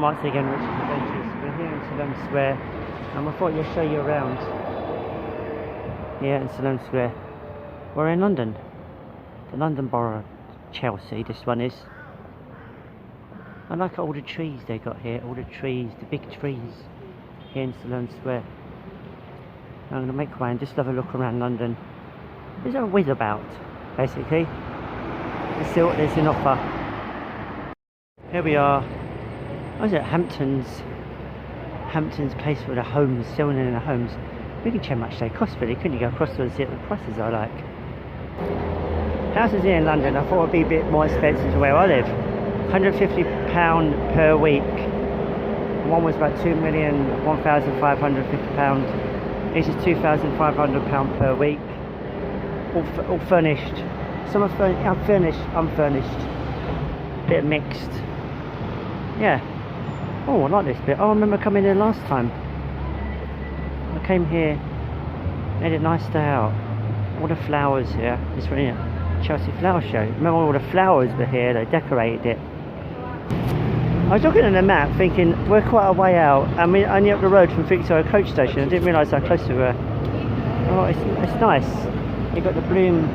once again, Richard's Adventures. We're here in Sloane Square, and I thought I'd show you around here in Sloane Square. We're in London, the London Borough, Chelsea. This one is. I like all the trees they got here, all the trees, the big trees here in Sloane Square. I'm going to make way and just have a look around London. There's a whiz about, basically. Let's see what there's in offer. Here we are. What is it? Hampton's place for the homes, selling in the homes. We can check how much they cost, really, couldn't you? Go across to see what the prices are like. Houses here in London, I thought would be a bit more expensive to where I live. £150 per week. One was about £2,001,550. This is £2,500 per week. All furnished. Some are unfurnished. Bit mixed. Yeah. Oh, I like this bit. Oh, I remember coming here last time. I came here, made a nice day out. All the flowers here. This one here, Chelsea Flower Show. Remember all the flowers were here, they decorated it. I was looking at the map thinking, we're quite a way out. I mean, only up the road from Victoria Coach Station. I didn't realise how close we were. Oh, it's nice. You've got the bloom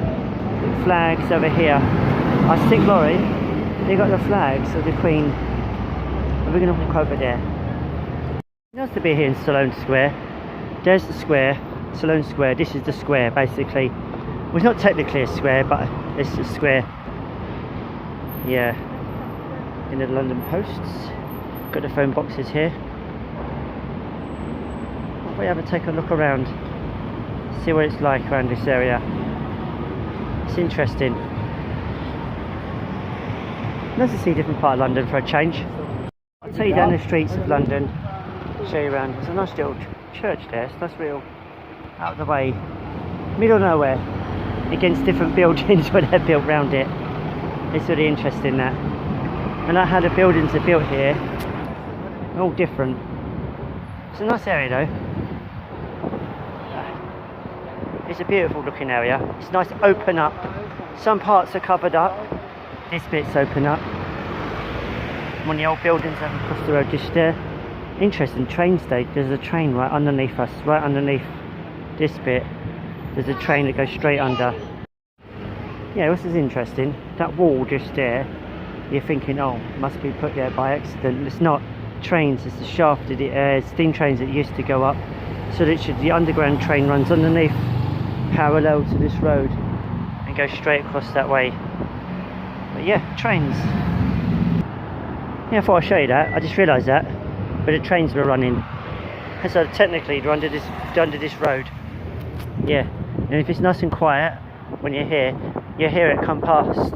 flags over here. Our stick lorry, they got the flags of the Queen. We're going to walk over there. Nice to be here in Sloane Square. There's the square, Sloane Square. This is the square, basically. Well, it's not technically a square, but it's a square. Yeah. In the London Posts. Got the phone boxes here. I'll have a take a look around. See what it's like around this area. It's interesting. Nice to see a different part of London for a change. I'll take you down the streets of London, show you around. There's a nice little church there. It's nice, real out of the way, middle of nowhere, against different buildings where they're built around it. It's really interesting, that. And I like how the buildings are built here, all different. It's a nice area though. It's a beautiful looking area. It's nice to open up. Some parts are covered up. This bit's open up. One of the old buildings over across the road just there. Interesting train station. There's a train right underneath us, right underneath this bit. There's a train that goes straight under. Yeah, this is interesting. That wall just there. You're thinking, oh, must be put there by accident. It's not trains. It's the shaft of the steam trains that used to go up. So literally, the underground train runs underneath, parallel to this road, and goes straight across that way. But yeah, trains. Yeah, I thought I'd show you that. I just realised that. But the trains were running. And so technically they're under this road. Yeah. And if it's nice and quiet when you're here, you hear it come past.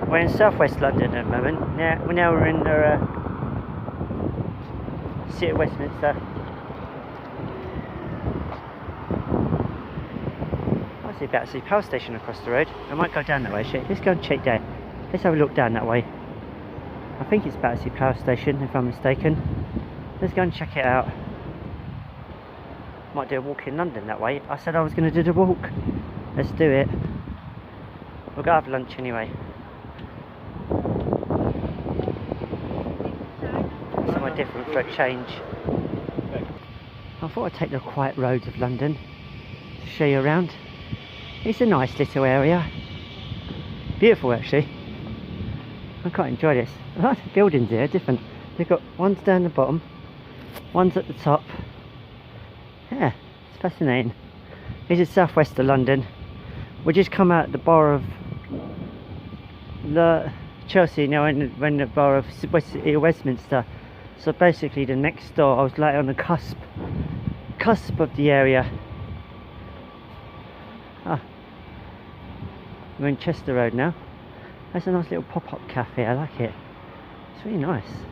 We're in southwest London at the moment. Yeah, we're in the City of Westminster. I see Battersea Power Station across the road. I might go down that way, shit. Let's go and check that. Let's have a look down that way. I think it's Battersea Power Station, if I'm mistaken. Let's go and check it out. Might do a walk in London that way. I said I was going to do the walk. Let's do it. We'll go have lunch anyway. Somewhere different for a change. I thought I'd take the quiet roads of London to show you around. It's a nice little area. Beautiful, actually. I quite enjoy this. I like the buildings here, different. They've got ones down the bottom, ones at the top. Yeah, it's fascinating. This is southwest of London. We just come out the borough of Chelsea now, when the borough of Westminster. So basically the next door, I was like on the cusp of the area. Ah, we're in Chester Road now. That's a nice little pop-up cafe, I like it. It's really nice.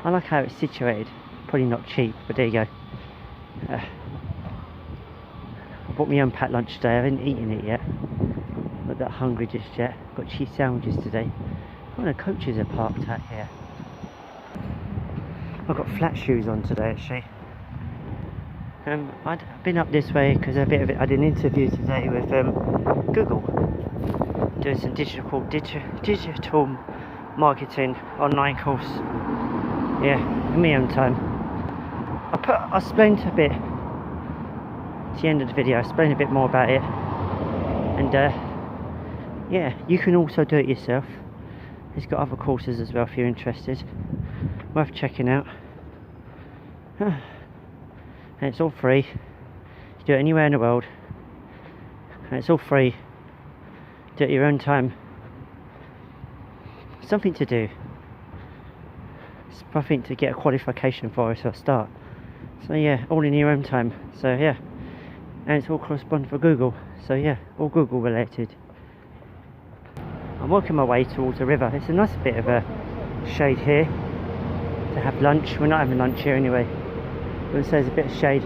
I like how it's situated. Probably not cheap, but there you go. I bought my own packed lunch today. I haven't eaten it yet. Not that hungry just yet. Got cheese sandwiches today. Oh, the coaches are parked out here. I've got flat shoes on today, actually. I'd been up this way because I did an interview today with Google. doing some digital marketing online course. Yeah, in my own time. I explained a bit at the end of the video. I explained a bit more about it, and yeah, you can also do it yourself. It's got other courses as well if you're interested. Worth checking out. And it's all free. You do it anywhere in the world, and it's all free. Do it at your own time. Something to do. It's something to get a qualification for as a start. So yeah, all in your own time. So yeah, and it's all correspondent for Google. So yeah, all Google related. I'm working my way towards the river. It's a nice bit of a shade here to have lunch. We're not having lunch here anyway, but there's a bit of shade.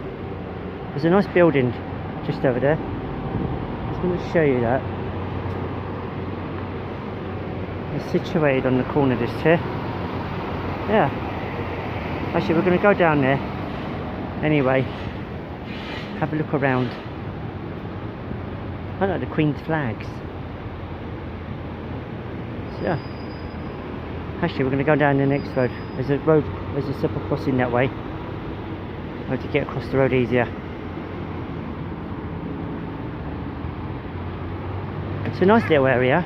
There's a nice building just over there. I just want to show you that. It's situated on the corner just here. Yeah. Actually, we're going to go down there anyway. Have a look around. I like the Queen's flags. So, yeah. Actually, we're going to go down the next road. There's a road, there's a zebra crossing that way. I have to get across the road easier. It's a nice little area.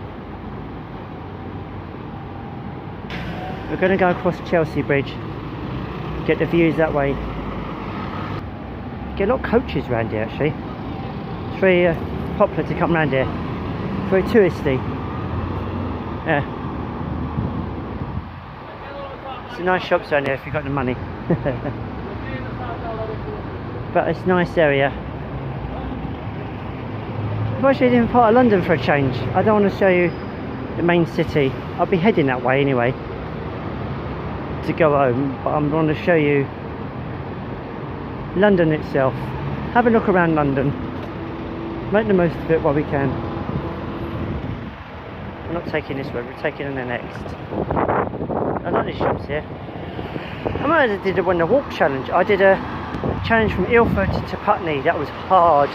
We're going to go across Chelsa Bridge, get the views that way. Get a lot of coaches around here actually. It's very popular to come around here. Very touristy. Yeah. It's a nice shops around here if you've got the money. But it's a nice area. I'm actually in a different part of London for a change. I don't want to show you the main city. I'll be heading that way anyway to go home, but I'm going to show you London itself. Have a look around London, make the most of it while we can. We're not taking this road, we're taking on the next. I like these shops here. I might have did a walk challenge. I did a challenge from Ilford to Putney. That was hard.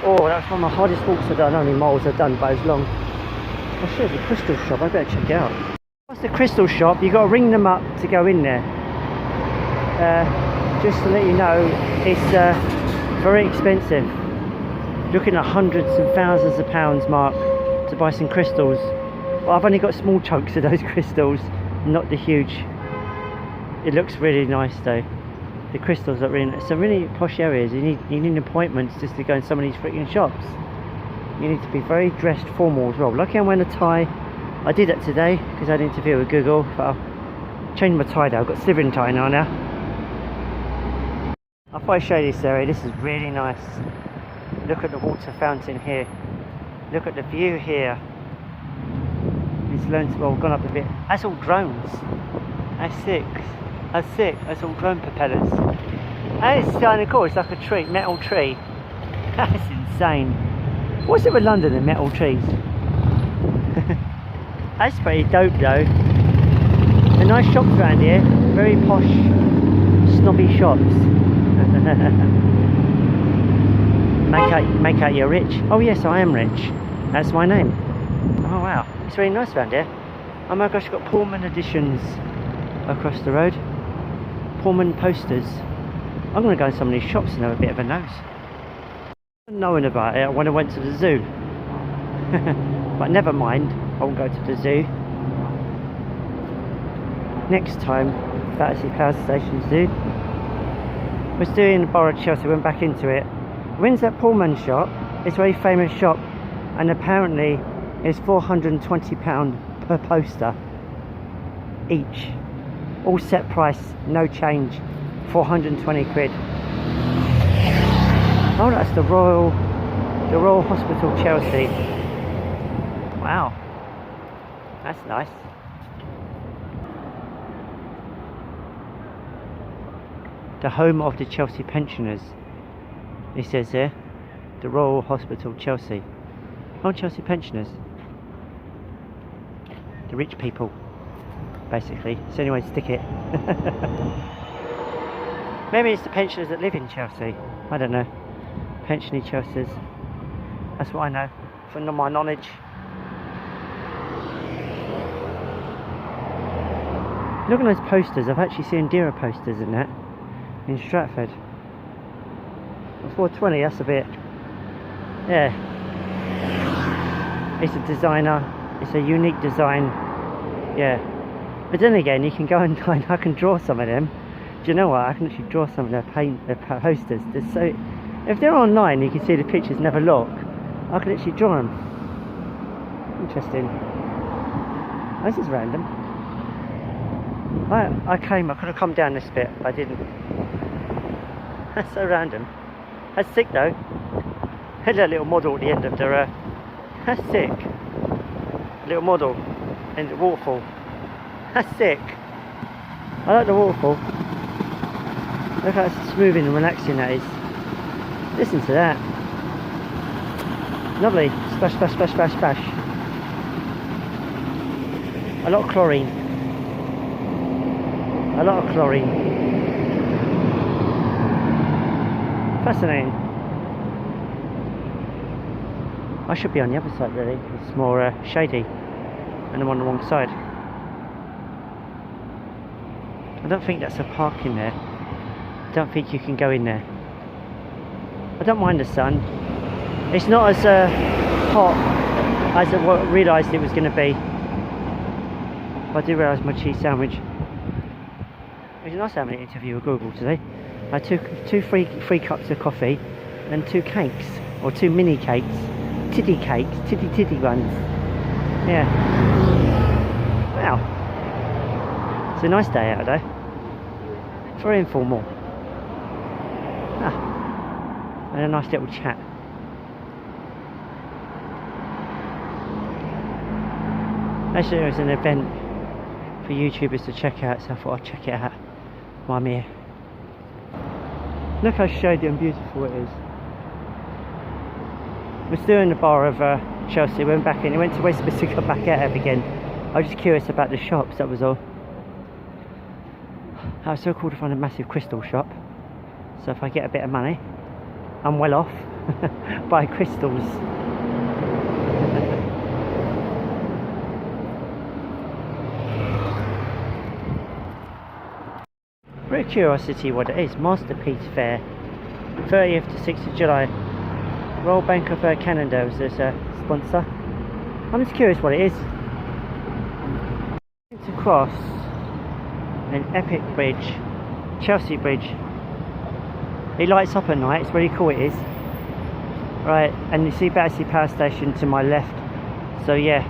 Oh, that was one of my hardest walks I've done. Only miles I've done, but it was long. I'll show you the crystal shop. I better check it out. What's the crystal shop? You've got to ring them up to go in there. Just to let you know, it's very expensive. Looking at hundreds and thousands of pounds mark to buy some crystals. Well, I've only got small chunks of those crystals, not the huge. It looks really nice though. The crystals are really, it's a really posh areas. You need appointments just to go in some of these freaking shops. You need to be very dressed formal as well. Lucky I'm wearing a tie. I did that today because I had an interview with Google, but I'll change my tie now. I've got slivering tie on now. I'll probably show you this area. This is really nice. Look at the water fountain here. Look at the view here. It's learned well, gone up a bit. That's all drones. That's sick. That's sick. That's all drone propellers. And it's kind of cool. It's like a tree, metal tree. That's insane. What's it with London and metal trees? That's pretty dope though. The nice shops around here. Very posh, snobby shops. Make out you're rich. Oh yes, I am rich. That's my name. Oh wow, it's really nice around here. Oh my gosh, got Pullman editions across the road. Pullman posters. I'm going to go in some of these shops and have a bit of a nose. Knowing about it when I went to the zoo. But never mind, I won't go to the zoo. Next time, Battersea Power Station Zoo. Was doing the Borough of Chelsa, went back into it. When's that Pullman shop? It's a very famous shop, and apparently it's £420 per poster each. All set price, no change, 420 quid. Oh, that's the Royal Hospital Chelsea. Wow, that's nice. The home of the Chelsea pensioners. It says there, the Royal Hospital Chelsea. Oh, Chelsea pensioners. The rich people, basically. It's the only way to stick it. Maybe it's the pensioners that live in Chelsea. I don't know. Pensioner Chelseas. That's what I know, from my knowledge. Look at those posters. I've actually seen dearer posters than that in Stratford. 420, that's a bit, yeah. It's a designer, it's a unique design, yeah. But then again, you can go online, I can draw some of them. Do you know what? I can actually draw some of their posters. They're so, if they're online, you can see the pictures never look. I can actually draw them. Interesting. This is random. I could have come down this bit, but I didn't. That's so random. That's sick though. Had that little model at the end of the that's sick. Little model in the waterfall. That's sick. I like the waterfall. Look how smoothing and relaxing that is. Listen to that. Lovely. Splash, splash, splash, splash, splash. A lot of chlorine. A lot of chlorine. Fascinating. I should be on the other side really. It's more shady and I'm on the wrong side. I don't think that's a park in there. I don't think you can go in there. I don't mind the sun. It's not as hot as I realised it was going to be. But I do realise my cheese sandwich. It was nice having an interview with Google today. I took two free cups of coffee and 2 cakes, or 2 mini cakes, titty ones. Yeah. Wow. It's a nice day out there. Very informal. And a nice little chat. Actually, there was an event for YouTubers to check out, so I thought I'd check it out while I'm here. Look how shady and beautiful it is. We're still in the bar of Chelsa. We went back in, we went to Westminster, got back out of again. I was just curious about the shops, that was all. I was so cool to find a massive crystal shop. So if I get a bit of money, I'm well off. Buy crystals. Very curiosity what it is. Masterpiece Fair, 30th to 6th of July. Royal Bank of Canada was this sponsor. I'm just curious what it is. To cross an epic bridge, Chelsea Bridge. It lights up at night, it's really cool it is. Right, and you see Battersea Power Station to my left. So yeah,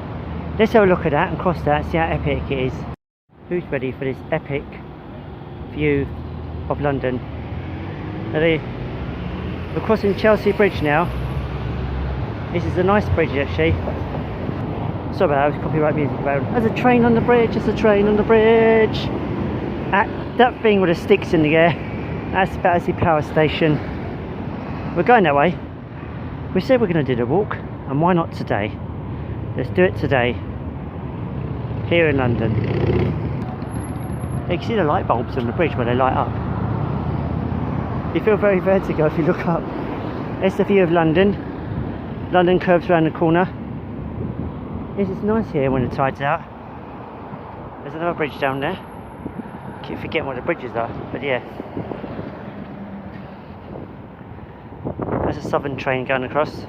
let's have a look at that and cross that, see how epic it is. Who's ready for this epic view of London? We're crossing Chelsea Bridge now. This is a nice bridge actually. Sorry about that, it was copyright music around. There's a train on the bridge, there's a train on the bridge. That thing with the sticks in the air, that's Battersea Power Station. We're going that way. We said we're going to do the walk, and why not today? Let's do it today, here in London. You can see the light bulbs on the bridge where they light up. You feel very vertigo if you look up. There's the view of London. London curves around the corner. This is nice here when the tide's out. There's another bridge down there. Keep forgetting what the bridges are, but yeah. There's a southern train going across.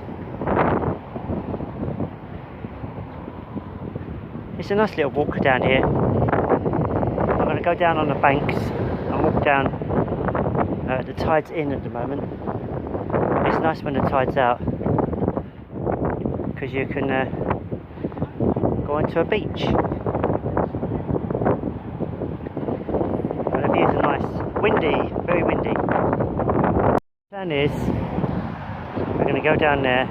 It's a nice little walk down here. I'm going to go down on the banks and walk down. The tide's in at the moment. It's nice when the tide's out because you can go onto a beach. And the views are nice. Windy, very windy. Plan is we're going to go down there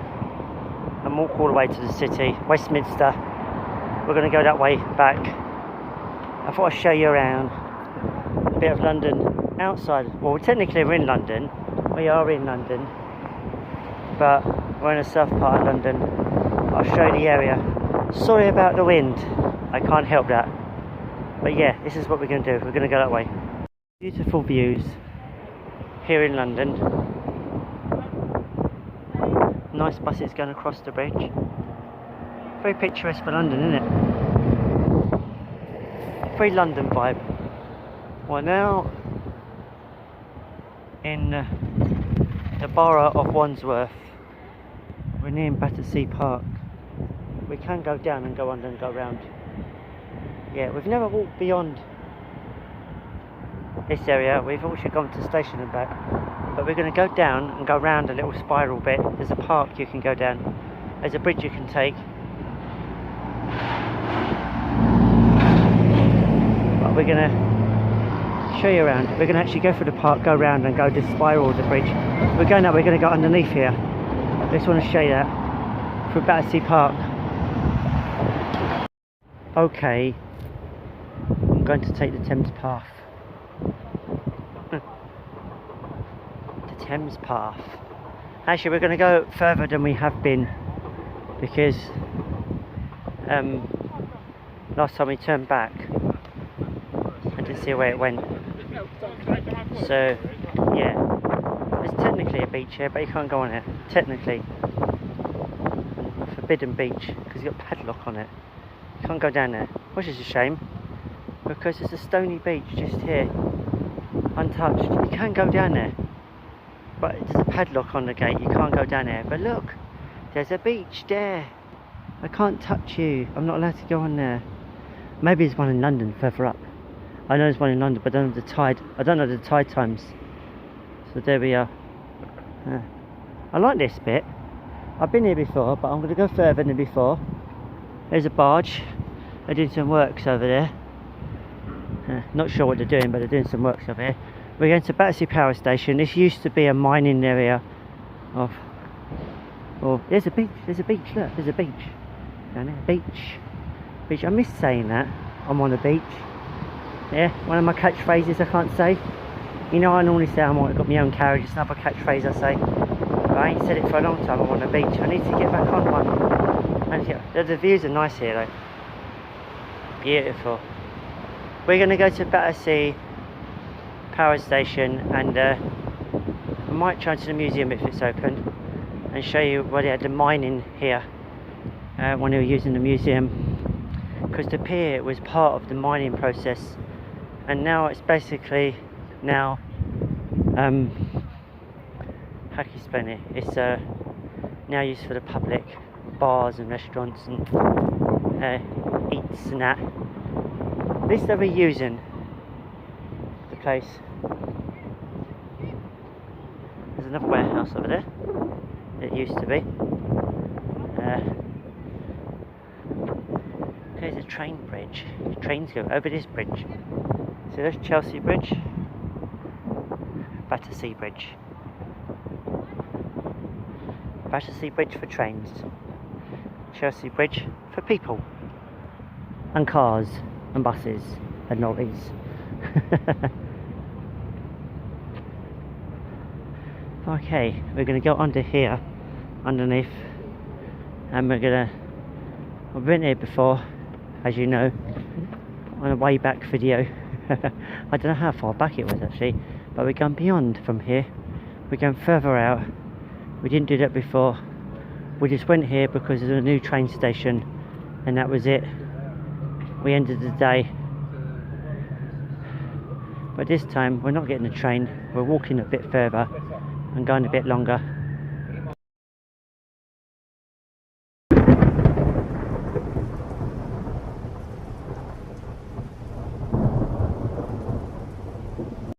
and walk all the way to the city, Westminster. We're going to go that way back. I thought I'd show you around a bit of London outside. Well, technically we're in London. We are in London, but we're in the south part of London. I'll show you the area. Sorry about the wind, I can't help that. But yeah, this is what we're going to do. We're going to go that way. Beautiful views here in London. Nice buses going across the bridge. Very picturesque for London, isn't it? very London vibe. We're now in the borough of Wandsworth. We're near Battersea Park. We can go down and go under and go round. Yeah, we've never walked beyond this area. We've also gone to the station and back. But we're going to go down and go round a little spiral bit. There's a park you can go down. There's a bridge you can take. But we're going to show you around. We're going to actually go through the park, go round and go this spiral the bridge. We're going up, we're going to go underneath here. I just want to show you that. Through Battersea Park. Okay. I'm going to take the Thames Path. The Thames Path. Actually, we're going to go further than we have been because last time we turned back, I didn't see where it went. So, yeah, there's technically a beach here, but you can't go on it. Technically, a forbidden beach because you've got a padlock on it. You can't go down there, which is a shame because it's a stony beach just here, untouched. You can go down there, but there's a padlock on the gate. You can't go down there. But look, there's a beach there. I can't touch you. I'm not allowed to go on there. Maybe there's one in London further up. I know there's one in London, but I don't know the tide. I don't know the tide times. So there we are. I like this bit. I've been here before, but I'm going to go further than before. There's a barge. They're doing some works over there. Not sure what they're doing, but they're doing some works over here. We're going to Battersea Power Station. This used to be a mining area of... Oh, there's a beach. There's a beach. Look, there's a beach. Down there. Beach. Beach. I miss saying that. I'm on a beach. Yeah, one of my catchphrases I can't say. You know, I normally say I've got my own carriage. It's another catchphrase I say. But I ain't said it for a long time. I'm on a beach. I need to get back on one. The views are nice here though. Beautiful. We're going to go to Battersea Power Station and I might try to the museum if it's open and show you where they had the mining here when they were using the museum, because the pier was part of the mining process and now it's basically now how can you explain it? It's now used for the public, bars and restaurants and eats and that. At least they're reusing the place. There's another warehouse over there. It used to be. There's a train bridge. Trains go over this bridge. So there's Chelsea Bridge, Battersea Bridge. Battersea Bridge for trains, Chelsea Bridge for people and cars and buses and lorries. Okay, we're going to go under here, underneath, and we've been here before, as you know, on a way back video. I don't know how far back it was actually, but we're going beyond from here. We're going further out. We didn't do that before. We just went here because there's a new train station and that was it. We ended the day. But this time we're not getting a train, we're walking a bit further and going a bit longer.